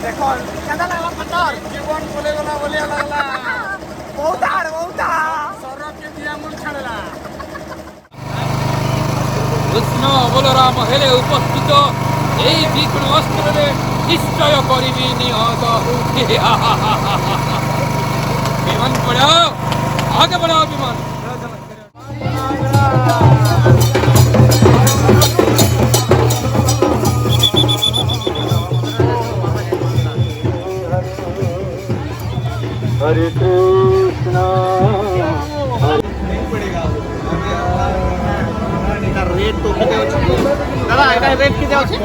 देखो केदा लागला पत्थर जीवन बोले गला बोलिया लागला बहुत सरक के दिया मुल छाड़ला কৃষ্ণ বলরাম হেলে উপস্থিত এই বিঘ্ন অস্ত্রে নিশ্চয় করিবি নিহত বিমান পড়াও আগে বড়াও বিমান हरे कृष्णा रेट तो कितने अच्छे दादा एटा रेट कितने अच्छे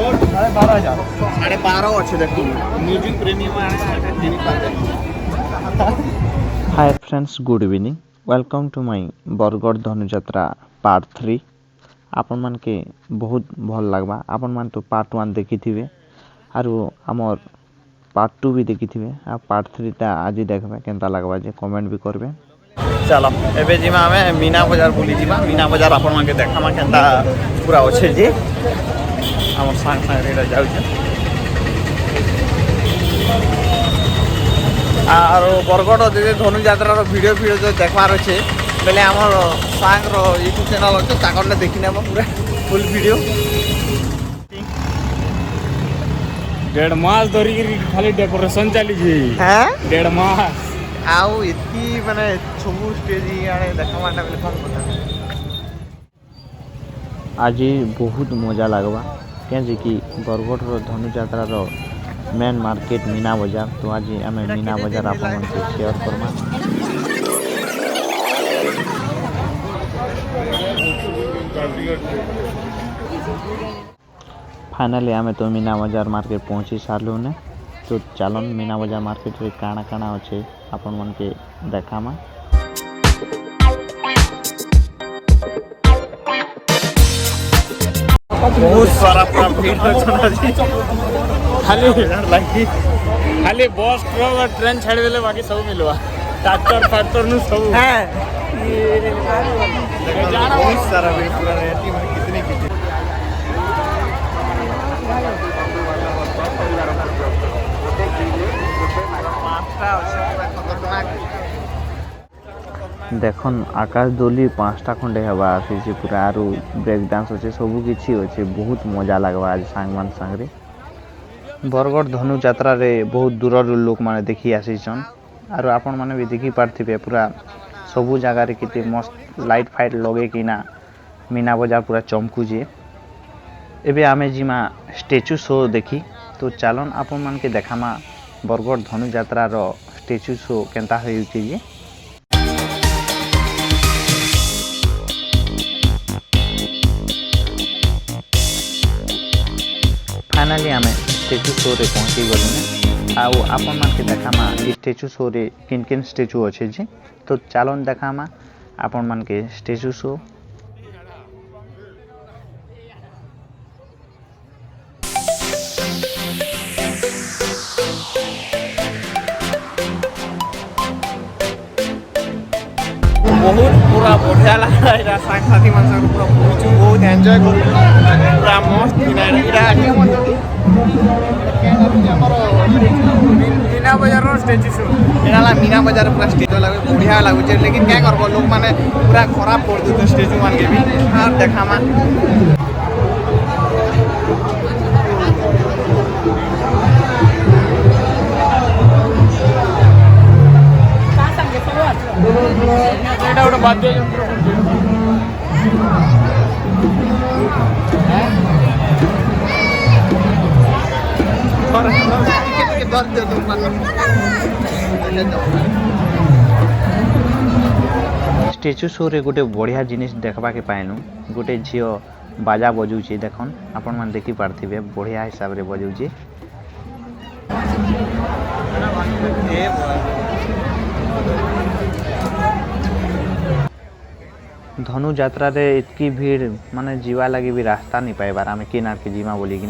12,000 12.5 अच्छे देखो म्यूजिक प्रीमियम आने तीन पाते hi friends good evening welcome to my Bargarh Dhanu Jatra part 3 आपण मान के बहुत भल लगवा आपण मान तो पार्ट 1 देखी थिबे आरो हमर पार्ट 2 भी देखी थिबे आ पार्ट 3 ता आज देखबे केनता लगवा जे कमेंट भी करबे चलो एबे जिमा हमें मीना बाजार बुली जिमा मीना बाजार आपण मान के देखामा केनता पूरा अच्छे जी हमर सांग सांग रेडा जाउ छे आरो बरगढ़ जे धनुजात्रा रो वीडियो जो देखबार अछि बेले हमर सांग रो यूट्यूब चैनल अछि ताकरले देखि नेबो पूरा फुल वीडियो 1.5 मास धरी खाली डेकोरेशन चली जी हैं 1.5 मास आउ इतनी माने सबु स्टेज आने देखामाटा बेले कोन पता आज बहुत मजा लगवा क्या कि बरगढ़ रो धनुजात्रा रो मेन मार्केट मीना बाजार तो आज आम मीना बाजार आप शेयर करमा फाइनली आम तो मीना बाजार मार्केट पहुँची सारू ने तो चलन मीना बाजार मार्केट रे काना काना अच्छे आपण मन के देखामा बहुत सारा भीड़ होछना जी खाली खाली बस ट्रक और ट्रेन छाड़ देले बाकी सब मिलवा ट्रैक्टर फैक्टर नु सब हैं जाना बहुत सारा भीड़ पूरा रहती है कितनी कितनी देखन आकाश दोली 5टा खंडे हवा आसी पूरा आरु ब्रेक डांस अच्छे सबू किछि अच्छे बहुत मजा लगवा आज सांगमान सांगरे बरगढ़ धनुजात्रा रे बहुत दूर लोक माने देखि आसीछन आरु आपण माने भी देखि पारथिबे पूरा सबू जगह रे किते मस्त लाइट फाइट लगे किना मीना बाजार पूरा चमकू जे एबे आमे जिमा स्टैचू शो देखी तो चलन आपण मान के देखामा बरगढ़ धनुजात्रा रो स्टैचू शो केनता होइछि जे फाइनली आम स्टैचू शो रे पहुँची गलु आउ आपण मान के देखामा स्टैचू शो रे किन किन स्टैचू अच्छे जी तो चलन देखामा आपण मान के स्टैचू शो बहुत पूरा बढ़िया लगा इरा सांग साथी मन संग पूरा पहुंचू बहुत एंजॉय करू पूरा मस्त बिना इरा मीना बाजार रो स्टेज शो इरा ला मीना बाजार पूरा स्टेज लगे बढ़िया लागु छै लेकिन क्या करबो लोग माने पूरा खराब कर देते स्टेज मान के भी और देखामा एटा उडा बाध्य यंत्र स्टैचू शो रे गोटे बढ़िया जिनिस देखबा के पाइनु गोटे झियो बाजा बजाउछि देखन आपण मन देखि पारथिबे बढ़िया हिसाब रे बजाउछि धनुजात्रा रे इतकी भीड़ माने जीवा लगी भी रास्ता नहीं पाइबार आम किनार के जीमा बोली कि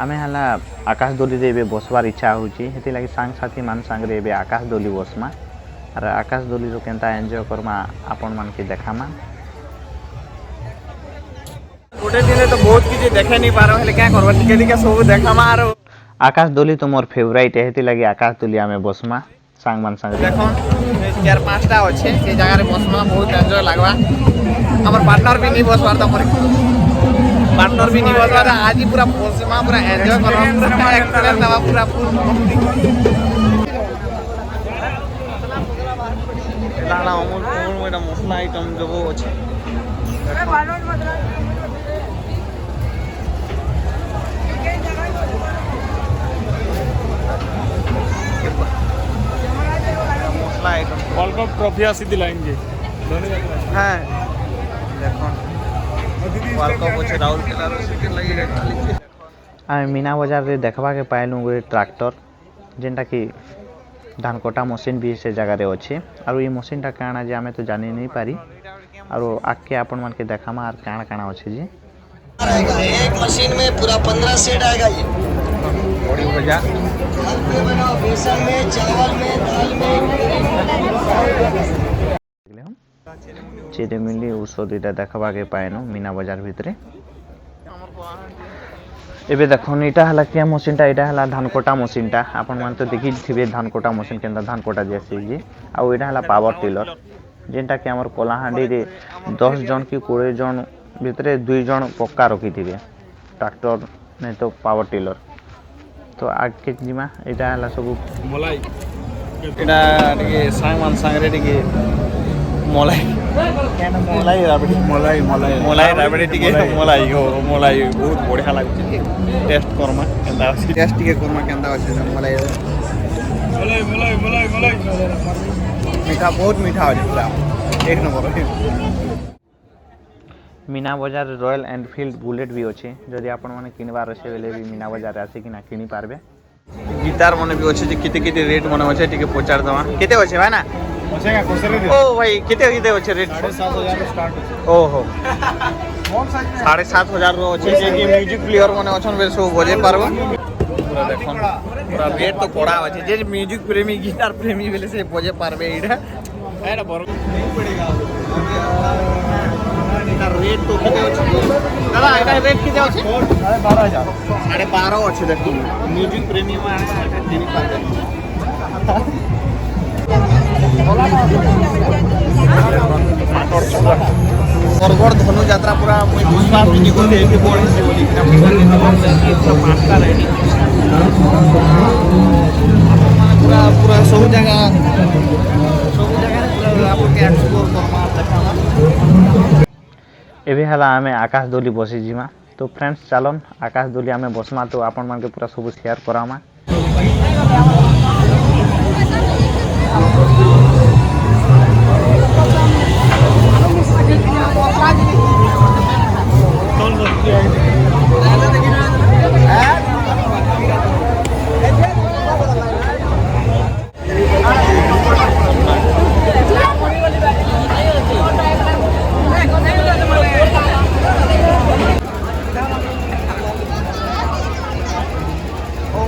आम है आकाश दोली रे बसवार इच्छा होची हेती लगी सांग साथी मान सांगरे एबे आकाश दोली बसमा और आकाश दोली रो केनता एंजॉय करमा आपण मान के देखामा गोटे दिन तो बहुत किसी देखे नहीं पारो हेले क्या करबा टिके टिके सब देखामा आरो आकाश दोली तो मोर फेवरेट है लगे आकाश दोली आमे बसमा सांग मान संग देखो 4-5टा अच्छे से जगह रे बसमा बहुत एंजॉय लगवा हमर पार्टनर भी नहीं बसवार था पार्टनर भी नहीं बसवार आज ही पूरा बसमा पूरा एंजॉय करवा पूरा एक्सपीरियंस दवा पूरा फुल लाला अमूल अमूल मेरा मसला आइटम जो वो अच्छे मसला आइटम वर्ल्ड कप ट्रॉफी आसी दिलाएंगे হ্যাঁ দেখুন ওয়ার্ল্ড কাপ হচ্ছে রাহুল কেলার সিটি লাগি চালিছে आमे मीना बाजार रे देखबा के पाइलु गोटे ट्रैक्टर जेनटा कि धान कटा मशीन भी से जगह रे अच्छे और ये मशीन टा काना जे आमे तो जानि नहीं पारी और आके अपन मन के देखामा और काना काना अच्छे जी एक मशीन में पूरा 15 सेट आएगा ये बड़ी भजा दाल पे बनाओ बेसन में चावल में दाल में चिरेमिली ଔଷଧ ଏଇଟା ଦେଖବାକେ ପାଏନୁ मीना बाजार भितरे एबे देखुन इटा हला क्या मशीन टा इटा हला धान कटा मशीन टा आपन मान तो देखि थिबे धान कटा मशीन केनता धान कटा जैसे जी आ इटा हला पावर टिलर जेनटा कि हमर कोलाहांडी रे 10 जन की 20 जन भितरे 2 जन पक्का रखी थिबे ट्रैक्टर नहीं तो पावर टिलर तो आगे जिमा इटा हला सब मलाई এটা টিকে সাংমান সাংরে টিকে মলাই কেন মলাই রাবড়ি मलाई मलाई মলাই রাবড়ি টিকে মলাই ও মলাই বহুত বঢ়িয়া লাগুছে টেস্ট কর্মা কেনতা আছে টেস্ট টিকে কর্মা কেনতা আছে মলাই मलाई मलाई मलाई मलाई মিঠা বহুত মিঠা আছে পুরা এক নম্বর मीना बाजार रॉयल एनफील्ड बुलेट भी अच्छे जदि आपण माने किनबार अच्छे बेले भी मीना बाजार आसे कि ना किनी पारबे गिटार मने भी अच्छे केते केते रेट मने अच्छे टिके पचार दवा केते अच्छे भाई ना बचेगा कोसरे ओ भाई केते केते अच्छे रेट 7,500 स्टार्ट ओहो 7,500 रो अच्छे जे कि म्यूजिक प्लेयर मने अछन बे सो बजे पारबो पूरा देखन पूरा रेट तो पड़ा अच्छे जे म्यूजिक प्रेमी गिटार प्रेमी बेले से बजे पारबे एटा एटा बर नहीं पड़ेगा এটা রেট তো কেতে আছে দাদা এটা রেট কেতে আছে 12,000 12.5 আছে দেখুন মিউজিক প্রেমী মানে এটা কিনি পাবে বরগড় ধনু যাত্রা পুরা মই বিশ্বাস নি করতে এতে পড়েছে বলি কিনা পাঁচটা রেডি পুরা পুরা সব জায়গা পুরা আপনাকে এক্সপ্লোর করবা দেখাবা एबे हला आमे आकाश दोली बसी जिमा तो फ्रेंड्स चलन आकाश दोली आमे बसमा तो आपण मन के पूरा सब शेयर करामा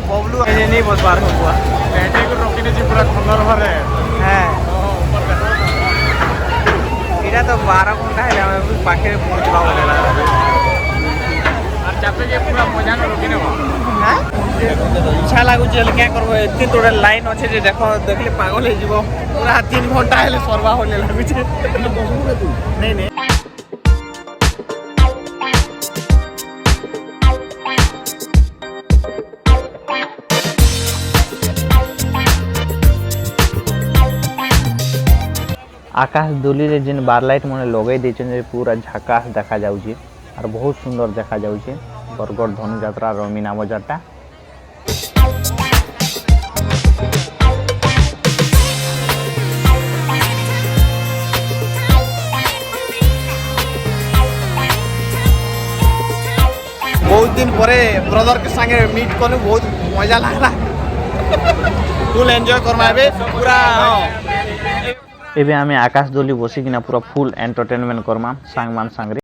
बबलू ये नहीं बस बार हुआ बैठे को रोकने जी पूरा खंडर भर है है এটা তো 12 ঘন্টা হলে আমি পাখে পৌঁছবা বলে লাগা और चापे के पूरा मजा न रोकने हो হ্যাঁ ইচ্ছা লাগুছে হলে क्या করব এতে তোড়ে লাইন আছে যে দেখো দেখলে পাগল হয়ে যাব পুরা 3 ঘন্টা হলে সরবা হলে লাগুছে नहीं नहीं आकाश दोली रे जिन बार लाइट मने लगाई देछन जे पूरा झकास देखा जाउछे और बहुत सुंदर देखा जाउछे बरगढ़ धनु यात्रा रो मीना बाजारटा बहुत दिन परे ब्रदर के संगे मीट करू बहुत मजा लागला फुल एंजॉय करना है पूरा एबे आमे आकाश दोली बसी किना पूरा फुल एंटरटेनमेंट करमा सांगमान सांगरे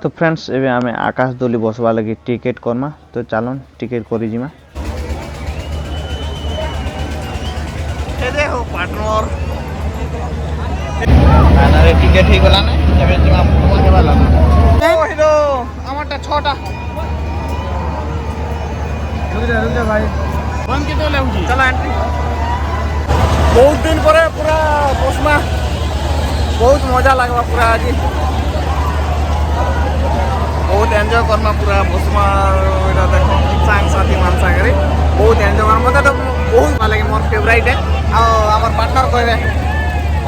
तो फ्रेंड्स एबे आमे आकाश दोली बसवा लगी टिकेट करमा तो चलन टिकेट करी जिमा ए देखो पार्टनर फाइनली टिकेट ही गला ना एबे जिमा फोटो के वाला ओ हेलो আমারটা 6টা रुक जा भाई बंद के तो लेउजी चला एंट्री बहुत दिन परे पूरा बसमा बहुत मजा लागबा पूरा आज बहुत एंजॉय करना पूरा बसमा एटा देखो सांग साथी मान सागरे बहुत एंजॉय करना मते तो बहुत भल लागे मोर फेवरेट है आ हमर पार्टनर कहबे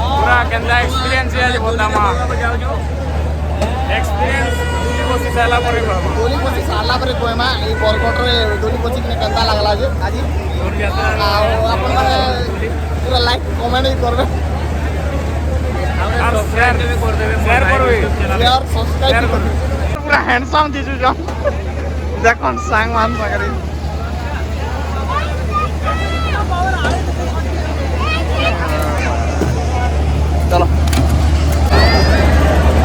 पूरा केंदा एक्सपीरियंस है आज बोलदामा एक्सपीरियंस दूली बसी साला परे बाबा दोली पची साला परे कहमा ए बरकोट रे दोली पची किने केंदा लागला जे आजी आ अपन माने पूरा लाइक कमेंट ही करबे और शेयर करबे यार सब्सक्राइब करबे पूरा हैंडसम दिजु जो देखन सांग मान सागरे चलो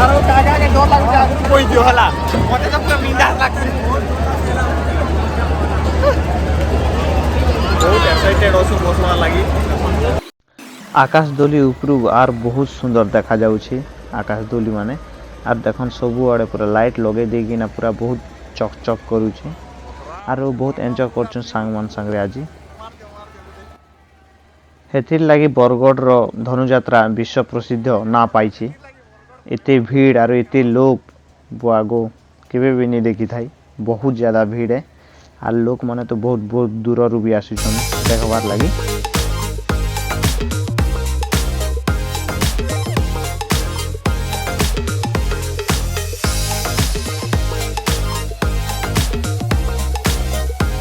अरे काका के डर लाग जा कोई दियो हला मते तो पूरा मिंदा लागছে बहुत एक्साइटेड होसु बसवा लागि आकाश दोली उपरू आर बहुत सुंदर देखा जाउछि आकाश दोली माने आर देखन सबु आड़े पूरा लाइट लगे देगी ना पूरा बहुत चकचक करूछि आर बहुत एंजॉय करछन सांग मान संगरे आजी हेथिर लागि बरगढ़ रो धनुयात्रा विश्व प्रसिद्ध ना पाइछि एते भीड़ आर एते लोग बुआगो केबे भी नहीं देखि थाई बहुत ज्यादा भीड़ है आर लोक माने तो बहुत बहुत दूर रु भी आसीछन देखबार लागि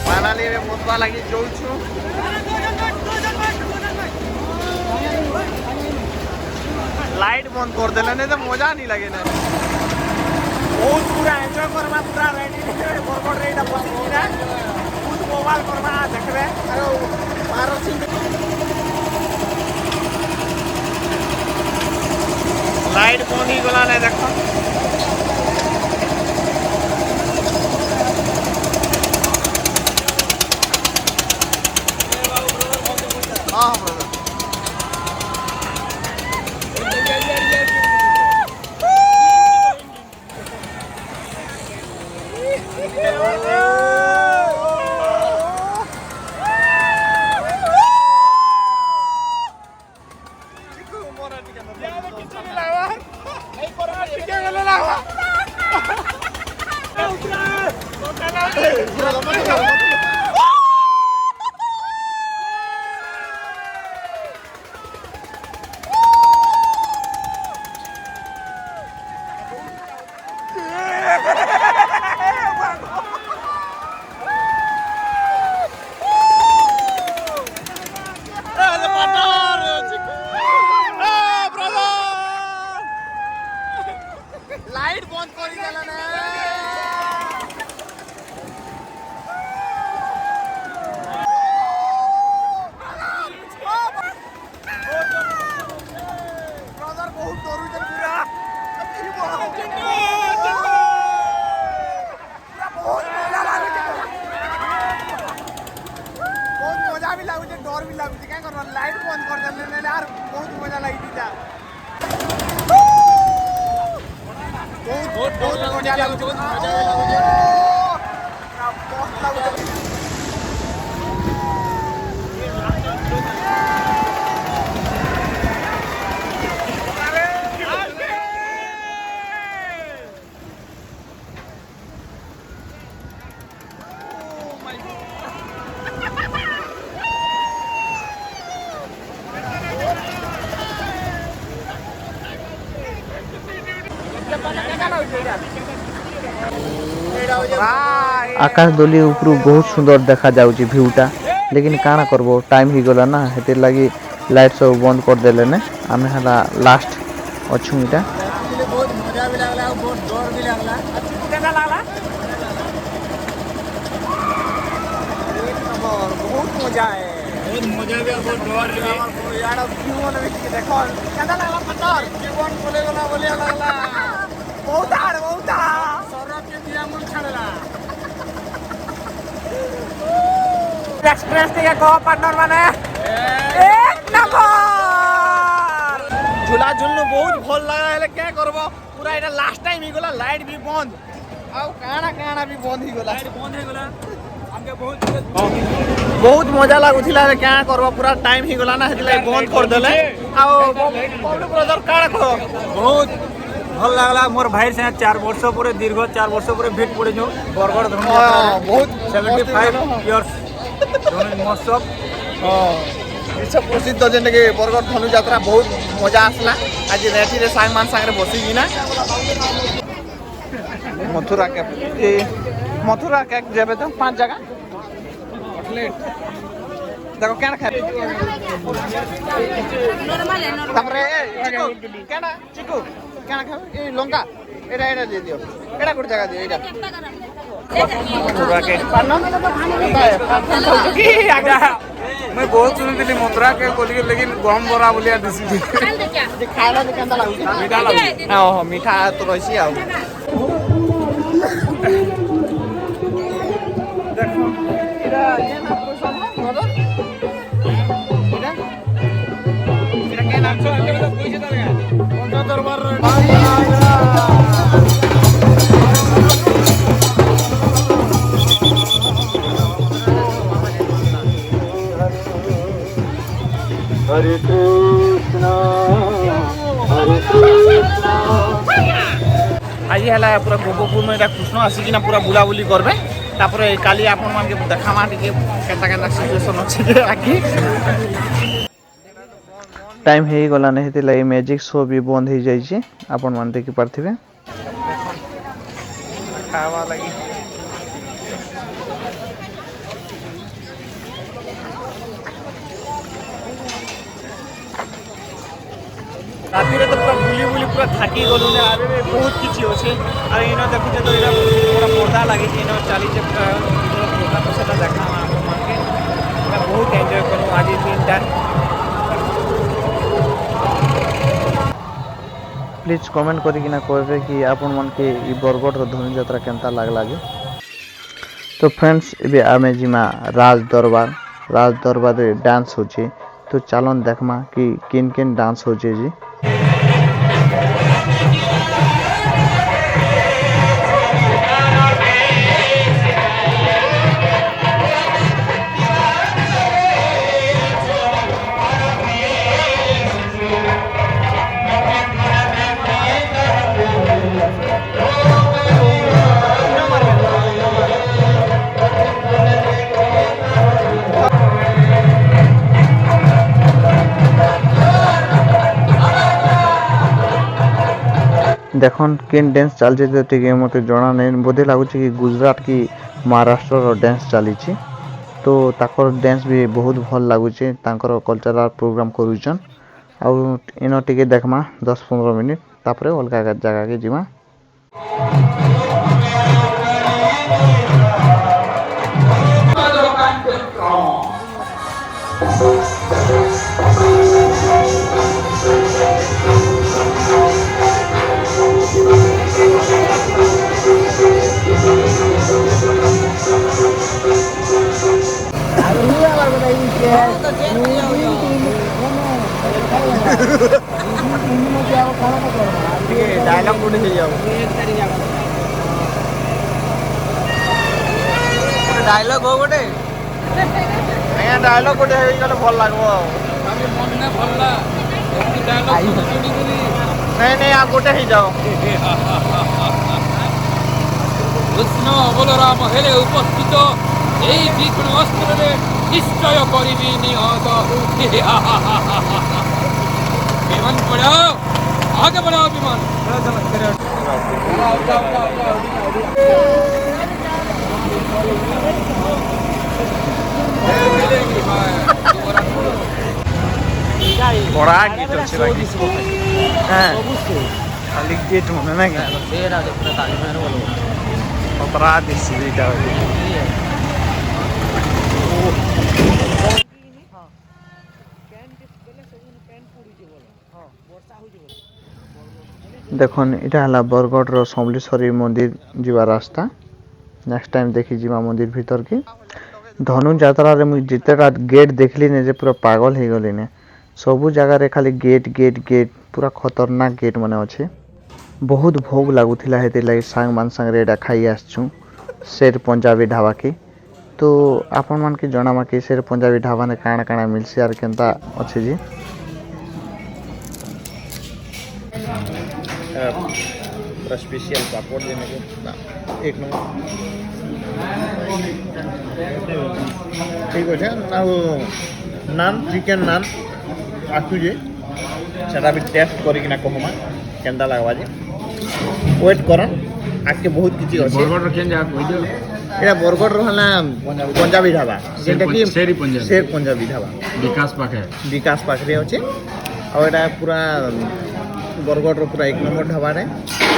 फाइनली रे बसवा लागि जोछु लाइट बंद कर देले नहीं तो मजा नहीं लगे ना बहुत पूरा एंजॉय करबा पूरा रेडी बरगढ़ रे एटा बसबा खुद मोबाइल करबा देखबे अरे मारो सिंह लाइट बंद ही गला नहीं देखो हां ब्रदर लाइट बंद करी देला ना ब्रदर बहुत डरू जन पूरा बहुत मजा भी लागु डर भी लागु क्या कर लाइट बंद कर देले यार बहुत मजा लगी जा बहुत मजा लागु आकाश दोली उपरू बहुत सुंदर देखा जाउची व्यूटा लेकिन काना करबो टाइम ही गला ना हेतिर लागि लाइट सब बंद कर देले ने आमे हला लास्ट अछु इटा बहुत मजा भी लागला और बहुत डर भी लागला केना लागला मजा है बहुत मजा भी बहुत डर भी यार जीवन में देखो केना लागला पार्टनर जीवन बोले गला बोले लागला बहुत हाड़ सौरभ के दिया मुन छड़ला एक्सप्रेस टिके को पार्टनर माने एक नंबर झूला झुलनु बहुत भल लगा हेले क्या करबो पूरा एटा लास्ट टाइम ही गला लाइट भी बंद आउ काना भी बंद ही गला बंद है गला हमके बहुत मजा लागुथिला रे क्या करबो पूरा टाइम ही गला ना हेतले बंद कर देले आउ पब्लिक ब्रदर काना कहो बहुत भल लागला मोर भाई से 4 वर्ष पर दीर्घ 4 वर्ष पर भेट पड़े जो बरगड़ धर्म बहुत 75 इयर्स महोत्सव विश्व प्रसिद्ध जेन के बरगड़ धनु यात्रा बहुत मजा आसला आज रेटी रे सांग मान सांग रे बसी ना मथुरा केक जेबे तो 5 जगह देखो क्या खाए तापरे चिकू क्या खाए ए लंका एटा दे दियो एटा कोन जगह दियो एटा मथुरा केक पानो की आगा मैं बहुत सुनती मथुरा के बोली लेकिन गम बरा बोलिया दिसी जे खाइला त केनता लागु मीठा लागु हां मीठा तो रहिसी आउ देखो इरा ये ना कोन ब्रदर इरा के नाम छो हमके तो पैसे दरगा कोन दरबार हरे कृष्णा आज है पूरा गोपपुर में कृष्ण आसिकिना पूरा बुलाबुली करबे तापरे काली आपन मान के देखामा टिके केता सिचुएशन अछि आकी टाइम हे गला नहीं हेतिला ए मैजिक शो भी बंद हो जाई छी आपन मान देखि पारथिबे खावा लगी राति रे तो पूरा बुली पूरा थाकी गलु ने आरे बहुत किछि होछे आ इनो देखुचे तो इरा पूरा पर्दा लागि छै इनो चाली जे पूरा तो सेटा देखा आपन मान के बहुत एन्जॉय करू आज दिनटा प्लीज कमेंट करिकिना कहबे कि आपन मन के ई बरगड़ रो धनु यात्रा केनता लागला जे तो फ्रेंड्स एबे आमे जिमा राज दरबार रे डांस होचे तो चलन देखमा कि किन डांस होचे जी देखन केन डांस चल जे ते मते जणा नै बोधे लागु कि गुजरात की महाराष्ट्र रो डांस चली छी तो ताकर डांस भी बहुत भल लागु छी ताकर कल्चरल प्रोग्राम करूछन आ इनो टिके देखमा 10-15 मिनिट तापरे अलगा जगह के जिमा डायलॉग कोड हे जाओ डायलॉग हो गोटे आया डायलॉग कोड हे गले भल लागबो আমি মন না ভল্লা একটি ডায়লগ শুনি বলি नहीं आ गोटे ही जाओ কৃষ্ণ বলরাম হেলে উপস্থিত এই বিঘ্ন অস্ত্রে নিশ্চয় করিবি নিহত বিমান পড়াও আগে बढ़ाओ বিমান बड़ा गीत अच्छे लगे हां खाली गेट मन ना के तेरा जो पूरा ताली मार बोलो अपराध इसी का দেখুন এটা হলা বরগড়র সমলেশ্বরী মন্দির ଯିବା রাস্তা নেক্সট টাইম দেখি ଯିବା মন্দির ভিতর কি ধনুযাত্রাରେ মুই যেতেটা গেট দেখলি নে যে পুরা পাগল হয়ে গলি নে ସବୁ ଜାଗାରେ ଖାଲି ଗେଟ୍ ଗେଟ୍ ଗେଟ୍ ପୁରା ଖତରନାକ ଗେଟ୍ ମାନେ ଅଛି ବହୁତ ଭୋଗ ଲାଗୁଥିଲା ହେଥିଲାଗି ସାଙ୍ଗମାନ ସାଙ୍ଗରେ ଏଇଟା ଖାଇ ଆସିଛୁ ସେର ପଞ୍ଜାବୀ ଢାବାକେ ତ ଆପଣମାନଙ୍କୁ ଜଣାବା କି ସେର ପଞ୍ଜାବୀ ଢାବାନେ କାଣା କାଣା ମିଲସି ଆର କେନ୍ତା ଅଛି ଯେ पूरा स्पेशल पापड़ देने के एक नंबर ठीक अच्छे नान चिकेन नान आसुचे सेटा भी टेस्ट करिकिना कहमा केंदा लागबा जे वेट करन आके बहुत किछि अछि बरगढ़ केन जा कहि दियो एटा बरगढ़ रहला पंजाबी ढाबा जेटा कि शेरी पंजाबी शेर पंजाबी ढाबा विकास पाखरे अछि और एटा पूरा बरगढ़ रो पूरा एक नंबर ढाबा रे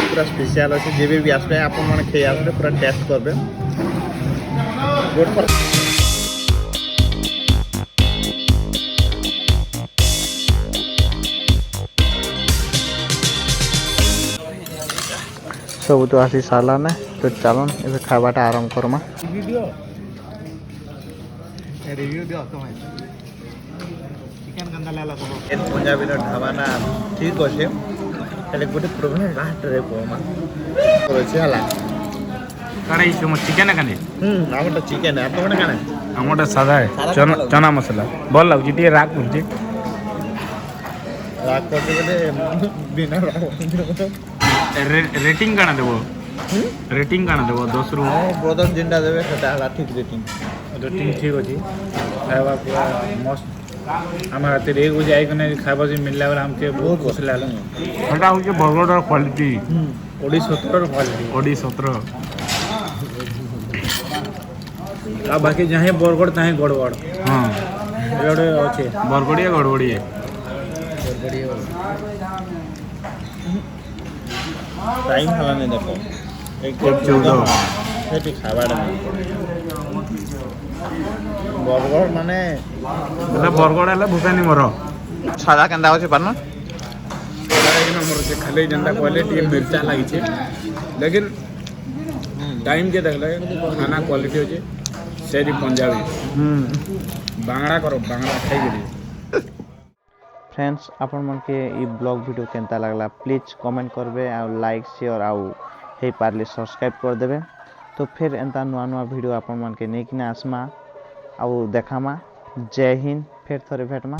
पूरा स्पेशल अछि जेबे भी आसबे आपन माने खेय आसबे पूरा टेस्ट करबे गुड फॉर सब तो आसी साला ने तो चलन एबे खाबाटा आराम करमा रिव्यू दियो तो चिकन कंदा लाला तो पंजाबी रो ढाबा ना ठीक अछि खाली गोटे प्रोब्लेम लास्ट रे कोमा अछि हला काणे इसे मो चिकन काने आमटा चिकन है तो काने हमटा सादा है चना मसाला बोल लाग जी राग बोलजे राग करते बोले बिना राग रेटिंग काना देबो रेटिंग काना देबो 10 रु ब्रदर जिंदा देबे सेटा हला ठीक रेटिंग ठीक अछि खावा पूरा मस्त हमार हाथे एक बजे आई कने खावा जे मिलला वाला हमके बहुत खुश लागल हटा हो के Bargarh quality OD 17 quality OD 17 आ बाकी जहां बरगढ़ ताहे गड़बड़ हां एडे अछि बरगढ़िया गड़बड़िया टाइम हला नहीं देखो 1:14 सेठी खावाडा बरगढ़ माने बरगढ़ हला भूतानी मोर सादा केंदा होचे पाना मोर से खाली जंदा क्वालिटी मिर्चा लागी छे लेकिन टाइम के देखले खाना क्वालिटी होचे सेरी पंजाबी बांगड़ा करो बांगड़ा खाई गेली फ्रेंड्स आपण मन के ई ब्लॉग वीडियो केनता लागला प्लीज कमेंट करबे आ लाइक शेयर आ हे पारले सब्सक्राइब कर देबे तो फिर एंता नुआ नुआ वीडियो आपण मन के नेकिना आसमा आ देखामा जय हिंद फिर थोड़े भेटमा